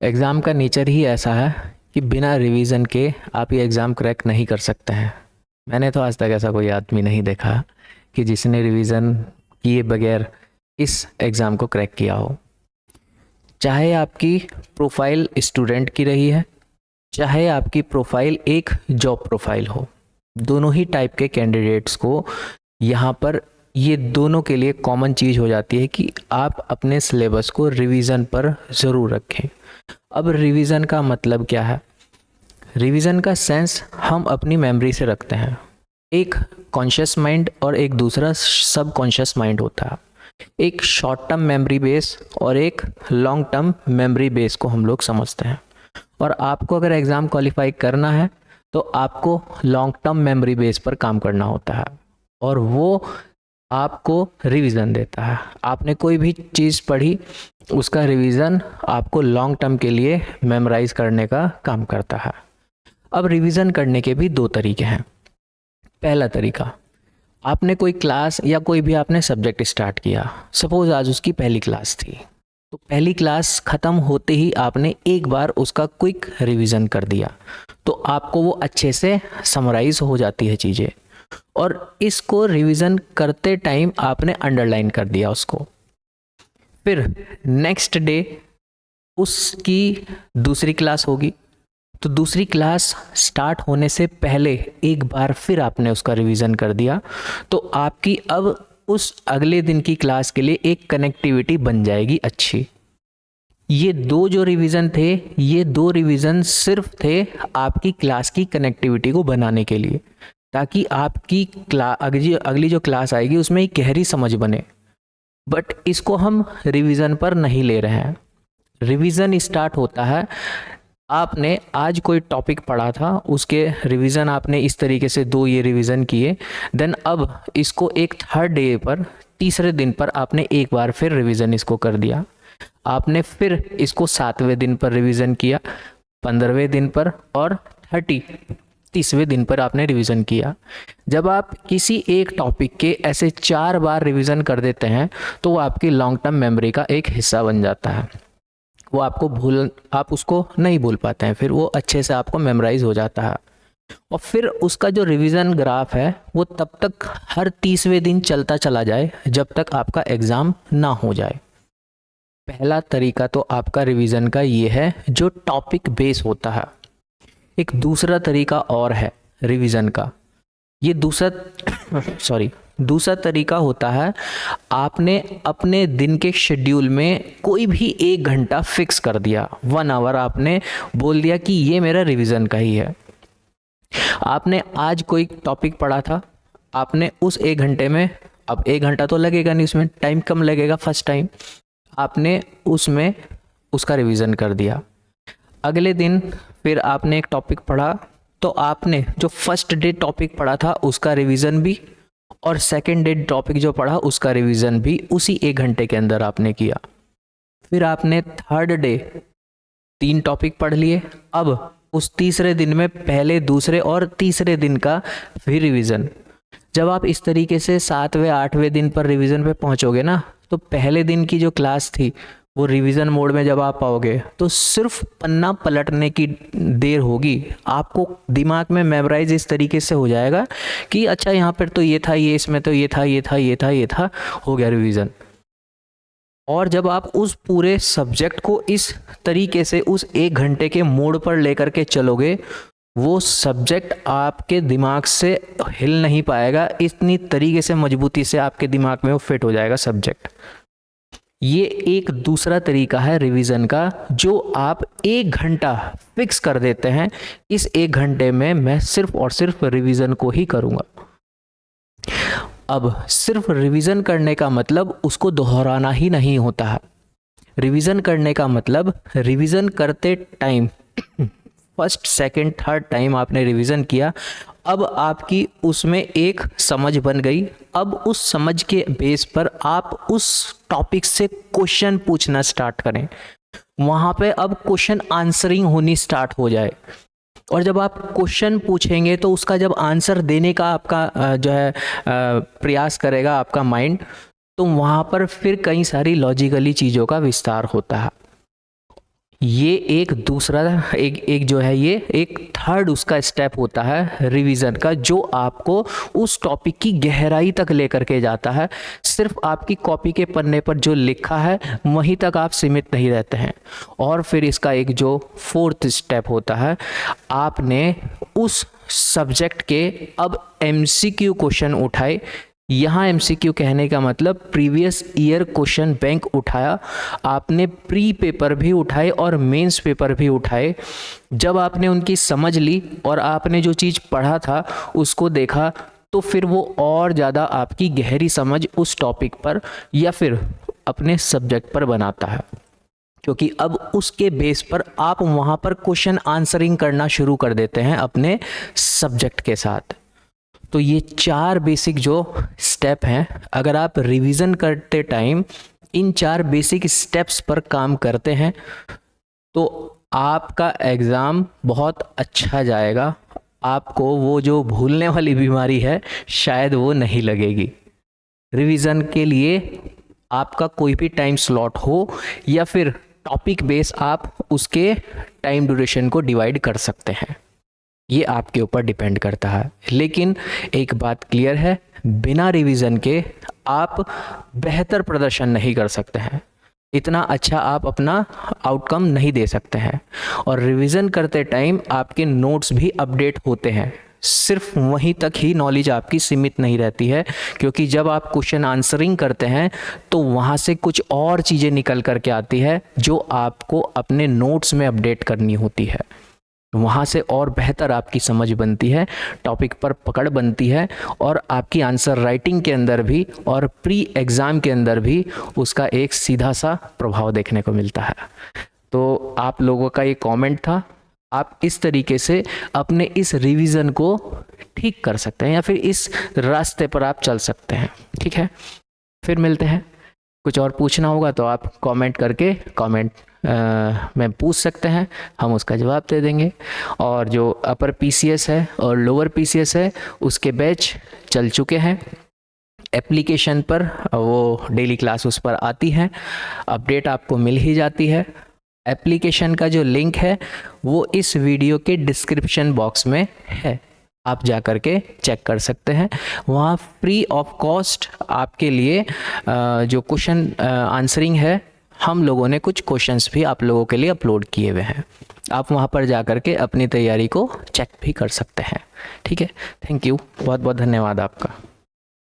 Exam का nature ही ऐसा है कि बिना रिवीजन के आप ये एग्ज़ाम क्रैक नहीं कर सकते हैं। मैंने तो आज तक ऐसा कोई आदमी नहीं देखा कि जिसने रिवीजन किए बगैर इस एग्ज़ाम को क्रैक किया हो। चाहे आपकी प्रोफाइल स्टूडेंट की रही है, चाहे आपकी प्रोफाइल एक जॉब प्रोफाइल हो, दोनों ही टाइप के कैंडिडेट्स को यहाँ पर ये दोनों के लिए कॉमन चीज़ हो जाती है कि आप अपने सिलेबस को रिवीजन पर ज़रूर रखें। अब रिवीजन का मतलब क्या है? रिवीजन का सेंस हम अपनी मेमोरी से रखते हैं। एक कॉन्शियस माइंड और एक दूसरा सब कॉन्शियस माइंड होता है। एक शॉर्ट टर्म मेमोरी बेस और एक लॉन्ग टर्म मेमोरी बेस को हम लोग समझते हैं। और आपको अगर एग्ज़ाम क्वालिफाई करना है तो आपको लॉन्ग टर्म मेमोरी बेस पर काम करना होता है और वो आपको रिवीजन देता है। आपने कोई भी चीज़ पढ़ी, उसका रिवीजन आपको लॉन्ग टर्म के लिए मेमोराइज करने का काम करता है। अब रिवीजन करने के भी दो तरीके हैं। पहला तरीका, आपने कोई क्लास या कोई भी आपने सब्जेक्ट स्टार्ट किया, सपोज आज उसकी पहली क्लास थी, तो पहली क्लास ख़त्म होते ही आपने एक बार उसका क्विक रिवीजन कर दिया, तो आपको वो अच्छे से समराइज हो जाती है चीज़ें। और इसको रिवीजन करते टाइम आपने अंडरलाइन कर दिया उसको। फिर नेक्स्ट डे उसकी दूसरी क्लास होगी, तो दूसरी क्लास स्टार्ट होने से पहले एक बार फिर आपने उसका रिवीजन कर दिया, तो आपकी अब उस अगले दिन की क्लास के लिए एक कनेक्टिविटी बन जाएगी अच्छी। ये दो जो रिवीजन थे, ये दो रिवीजन सिर्फ थे आपकी क्लास की कनेक्टिविटी को बनाने के लिए, ताकि आपकी अगली जो क्लास आएगी उसमें एक गहरी समझ बने। बट इसको हम रिवीजन पर नहीं ले रहे हैं। रिवीजन स्टार्ट होता है, आपने आज कोई टॉपिक पढ़ा था, उसके रिवीजन आपने इस तरीके से दो ये रिवीजन किए, देन अब इसको एक थर्ड डे पर, तीसरे दिन पर आपने एक बार फिर रिवीजन इसको कर दिया। आपने फिर इसको 7वें दिन पर रिवीजन किया, 15वें दिन पर और 30वें दिन पर आपने रिवीजन किया। जब आप किसी एक टॉपिक के ऐसे 4 बार रिवीजन कर देते हैं तो वो आपकी लॉन्ग टर्म मेमोरी का एक हिस्सा बन जाता है। वो आप उसको नहीं भूल पाते हैं, फिर वो अच्छे से आपको मेमोराइज हो जाता है। और फिर उसका जो रिवीजन ग्राफ है वो तब तक हर 30वें दिन चलता चला जाए जब तक आपका एग्ज़ाम ना हो जाए। पहला तरीका तो आपका रिवीजन का ये है जो टॉपिक बेस होता है। एक दूसरा तरीका और है रिवीजन का, ये दूसरा तरीका होता है, आपने अपने दिन के शेड्यूल में कोई भी 1 घंटा फिक्स कर दिया, 1 आवर आपने बोल दिया कि ये मेरा रिवीजन का ही है। आपने आज कोई टॉपिक पढ़ा था, आपने उस 1 घंटे में, अब 1 घंटा तो लगेगा नहीं, उसमें टाइम कम लगेगा फर्स्ट टाइम, आपने उसमें उसका रिवीजन कर दिया। अगले दिन फिर आपने एक टॉपिक पढ़ा, तो आपने जो फर्स्ट डे टॉपिक पढ़ा था उसका रिवीजन भी और सेकंड डे टॉपिक जो पढ़ा उसका रिवीजन भी उसी 1 घंटे के अंदर आपने किया। फिर आपने थर्ड डे 3 टॉपिक पढ़ लिए, अब उस तीसरे दिन में पहले, दूसरे और तीसरे दिन का फिर रिवीजन। जब आप इस तरीके से 7वें 8वें दिन पर रिवीजन पे पहुंचोगे ना, तो पहले दिन की जो क्लास थी वो रिवीजन मोड में जब आप पाओगे तो सिर्फ पन्ना पलटने की देर होगी, आपको दिमाग में मेमोराइज इस तरीके से हो जाएगा कि अच्छा यहाँ पर तो ये था, ये इसमें तो ये था, ये था, ये था, ये था, हो गया रिवीजन। और जब आप उस पूरे सब्जेक्ट को इस तरीके से उस 1 घंटे के मोड पर लेकर के चलोगे, वो सब्जेक्ट आपके दिमाग से हिल नहीं पाएगा, इतनी तरीके से मजबूती से आपके दिमाग में वो फिट हो जाएगा सब्जेक्ट। ये एक दूसरा तरीका है रिवीजन का, जो आप 1 घंटा फिक्स कर देते हैं, इस 1 घंटे में मैं सिर्फ और सिर्फ रिवीजन को ही करूँगा। अब सिर्फ रिवीजन करने का मतलब उसको दोहराना ही नहीं होता है। रिवीजन करने का मतलब रिवीजन करते time first, second, third time आपने रिवीजन किया, अब आपकी उसमें एक समझ बन गई। अब उस समझ के बेस पर आप उस टॉपिक से क्वेश्चन पूछना स्टार्ट करें, वहाँ पे अब क्वेश्चन आंसरिंग होनी स्टार्ट हो जाए। और जब आप क्वेश्चन पूछेंगे तो उसका जब आंसर देने का आपका जो है प्रयास करेगा आपका माइंड, तो वहाँ पर फिर कई सारी लॉजिकली चीज़ों का विस्तार होता है। ये एक दूसरा एक जो है ये एक थर्ड उसका स्टेप होता है रिवीजन का, जो आपको उस टॉपिक की गहराई तक लेकर के जाता है। सिर्फ आपकी कॉपी के पन्ने पर जो लिखा है वहीं तक आप सीमित नहीं रहते हैं। और फिर इसका एक जो फोर्थ स्टेप होता है, आपने उस सब्जेक्ट के अब MCQ क्वेश्चन उठाए। यहाँ MCQ कहने का मतलब प्रीवियस ईयर क्वेश्चन बैंक उठाया। आपने प्री पेपर भी उठाए और मेंस पेपर भी उठाए। जब आपने उनकी समझ ली और आपने जो चीज़ पढ़ा था उसको देखा, तो फिर वो और ज़्यादा आपकी गहरी समझ उस टॉपिक पर या फिर अपने सब्जेक्ट पर बनाता है, क्योंकि अब उसके बेस पर आप वहाँ पर क्वेश्चन आंसरिंग करना शुरू कर देते हैं अपने सब्जेक्ट के साथ। तो ये 4 बेसिक जो स्टेप हैं, अगर आप रिवीजन करते टाइम इन 4 बेसिक स्टेप्स पर काम करते हैं तो आपका एग्ज़ाम बहुत अच्छा जाएगा। आपको वो जो भूलने वाली बीमारी है शायद वो नहीं लगेगी। रिवीजन के लिए आपका कोई भी टाइम स्लॉट हो या फिर टॉपिक बेस, आप उसके टाइम ड्यूरेशन को डिवाइड कर सकते हैं। ये आपके ऊपर डिपेंड करता है। लेकिन एक बात क्लियर है, बिना रिवीजन के आप बेहतर प्रदर्शन नहीं कर सकते हैं, इतना अच्छा आप अपना आउटकम नहीं दे सकते हैं। और रिवीजन करते टाइम आपके नोट्स भी अपडेट होते हैं। सिर्फ वहीं तक ही नॉलेज आपकी सीमित नहीं रहती है, क्योंकि जब आप क्वेश्चन आंसरिंग करते हैं तो वहाँ से कुछ और चीज़ें निकल कर के आती है जो आपको अपने नोट्स में अपडेट करनी होती है। वहाँ से और बेहतर आपकी समझ बनती है, टॉपिक पर पकड़ बनती है और आपकी आंसर राइटिंग के अंदर भी और प्री एग्ज़ाम के अंदर भी उसका एक सीधा सा प्रभाव देखने को मिलता है। तो आप लोगों का ये कमेंट था, आप इस तरीके से अपने इस रिवीजन को ठीक कर सकते हैं या फिर इस रास्ते पर आप चल सकते हैं। ठीक है, फिर मिलते हैं। कुछ और पूछना होगा तो आप कमेंट करके कमेंट में पूछ सकते हैं, हम उसका जवाब दे देंगे। और जो अपर PCS है और लोअर PCS है उसके बैच चल चुके हैं। एप्लीकेशन पर वो डेली क्लास उस पर आती है, अपडेट आपको मिल ही जाती है। एप्लीकेशन का जो लिंक है वो इस वीडियो के डिस्क्रिप्शन बॉक्स में है, आप जा कर के चेक कर सकते हैं। वहाँ फ्री ऑफ कॉस्ट आपके लिए जो क्वेश्चन आंसरिंग है, हम लोगों ने कुछ क्वेश्चंस भी आप लोगों के लिए अपलोड किए हुए हैं। आप वहाँ पर जा कर के अपनी तैयारी को चेक भी कर सकते हैं। ठीक है, थैंक यू, बहुत बहुत धन्यवाद आपका।